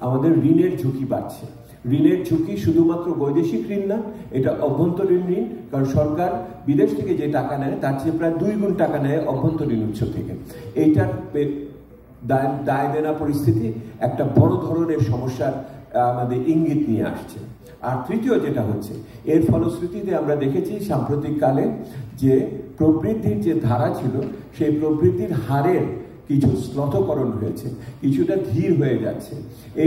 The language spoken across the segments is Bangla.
আমাদের ঋণের ঝুঁকি বাড়ছে। ঋণের ঝুঁকি শুধুমাত্র বৈদেশিক ঋণ না, এটা অভ্যন্তরীণ ঋণ, কারণ সরকার বিদেশ থেকে যে টাকা নেয় তার চেয়ে প্রায় 2 গুণ টাকা নেয় অভ্যন্তরীণ উৎস থেকে। এইটার দায় দেনা পরিস্থিতি একটা বড় ধরনের সমস্যার আমাদের ইঙ্গিত নিয়ে আসছে। আর তৃতীয় যেটা হচ্ছে, এর ফলশ্রুতিতে আমরা দেখেছি সাম্প্রতিক কালে যে প্রবৃদ্ধির যে ধারা ছিল সেই প্রবৃদ্ধির হারের কিছু শ্লথকরণ হয়েছে, কিছুটা ধীর হয়ে যাচ্ছে।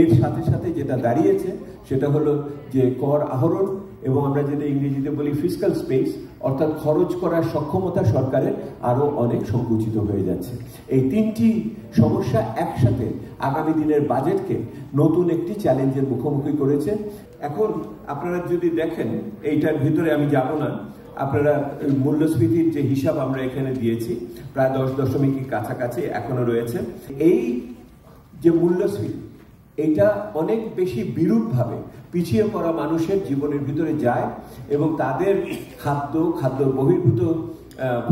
এর সাথে সাথে যেটা দাঁড়িয়েছে সেটা হলো যে কর আহরণ এবং আমরা যেটা ইংরেজিতে বলি ফিসক্যাল স্পেস, অর্থাৎ খরচ করার সক্ষমতা সরকারের আরও অনেক সংকুচিত হয়ে যাচ্ছে। এই তিনটি সমস্যা একসাথে আগামী দিনের বাজেটকে নতুন একটি চ্যালেঞ্জের মুখোমুখি করেছে। এখন আপনারা যদি দেখেন, এইটার ভিতরে আমি যাব না, আপনারা মূল্যস্ফীতির যে হিসাব আমরা এখানে দিয়েছি প্রায় 10 কাছাকাছি এখনো রয়েছে। এই যে মূল্যস্ফীতি, এটা অনেক বেশি বিরূপভাবে পিছিয়ে পড়া মানুষের জীবনের ভিতরে যায় এবং তাদের খাদ্য বহির্ভূত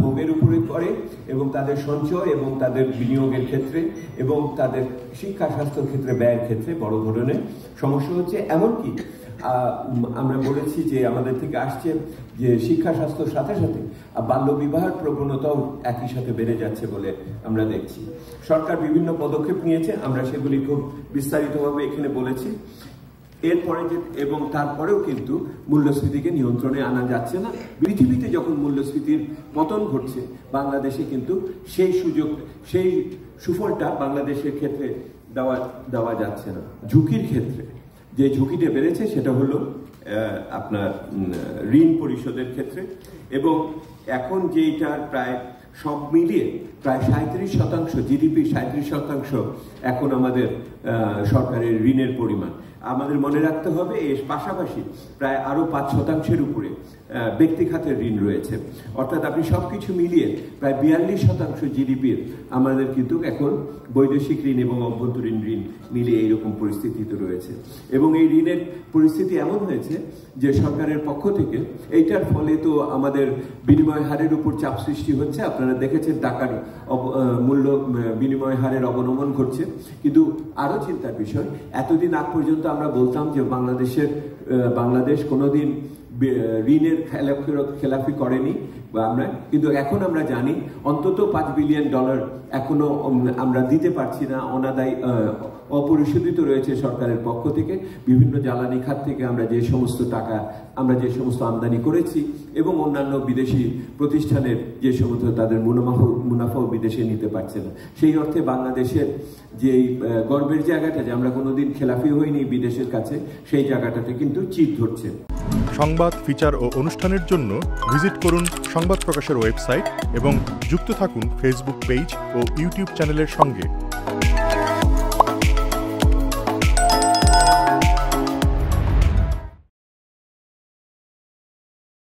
ভোগের উপরে পড়ে এবং তাদের সঞ্চয় এবং তাদের বিনিয়োগের ক্ষেত্রে এবং তাদের শিক্ষা স্বাস্থ্যের ক্ষেত্রে ব্যয়ের ক্ষেত্রে বড় ধরনের সমস্যা হচ্ছে। এমনকি আমরা বলেছি যে আমাদের থেকে আসছে যে শিক্ষা স্বাস্থ্যের সাথে সাথে বাল্যবিবাহের প্রবণতাও একই সাথে বেড়ে যাচ্ছে বলে আমরা দেখছি। সরকার বিভিন্ন পদক্ষেপ নিয়েছে, আমরা সেগুলি খুব বিস্তারিতভাবে এখানে বলেছি। এরপরে এবং তারপরেও কিন্তু মূল্যস্ফীতিকে নিয়ন্ত্রণে আনা যাচ্ছে না। পৃথিবীতে যখন মূল্যস্ফীতির পতন ঘটছে, বাংলাদেশে কিন্তু সেই সুফলটা বাংলাদেশের ক্ষেত্রে দেওয়া যাচ্ছে না। ঝুঁকির ক্ষেত্রে যে ঝুঁকিটা বেড়েছে সেটা হলো আপনার ঋণ পরিশোধের ক্ষেত্রে, এবং এখন যেটার প্রায় সব মিলিয়ে প্রায় 37% জিডিপি 37% এখন আমাদের সরকারের ঋণের পরিমাণ। আমাদের মনে রাখতে হবে এর পাশাপাশি প্রায় আরও 5% উপরে ব্যক্তি খাতের ঋণ রয়েছে, অর্থাৎ আপনি সবকিছু মিলিয়ে প্রায় 42% জিডিপির আমাদের কিন্তু এখন বৈদেশিক ঋণ এবং অভ্যন্তরীণ ঋণ মিলিয়ে এইরকম পরিস্থিতিতে রয়েছে। এবং এই ঋণের পরিস্থিতি এমন হয়েছে যে সরকারের পক্ষ থেকে এইটার ফলে তো আমাদের বিনিময় হারের উপর চাপ সৃষ্টি হচ্ছে। আপনারা দেখেছেন টাকার মূল্য বিনিময় হারের অবনমন ঘটছে। কিন্তু আরও চিন্তার বিষয়, এতদিন আগ পর্যন্ত আমরা বলতাম যে বাংলাদেশ কোনোদিন ঋণের খেলাফি করেনি আমরা, কিন্তু এখন আমরা জানি অন্তত $5 বিলিয়ন এখনো আমরা দিতে পারছি না, অপরিশোধিত রয়েছে সরকারের পক্ষ থেকে। বিভিন্ন জ্বালানি খাত থেকে আমরা যে সমস্ত আমদানি করেছি এবং অন্যান্য বিদেশি প্রতিষ্ঠানের যে সমস্ত তাদের মুনাফাও বিদেশে নিতে পারছে না। সেই অর্থে বাংলাদেশের যে গর্বের জায়গাটা যে আমরা কোনোদিন খেলাফি হইনি বিদেশের কাছে, সেই জায়গাটাতে কিন্তু চির ধরছে। সংবাদ, ফিচার ও অনুষ্ঠানের জন্য ভিজিট করুন সংবাদ প্রকাশের ওয়েবসাইট এবং যুক্ত থাকুন ফেসবুক পেজ ও ইউটিউব চ্যানেলের সঙ্গে।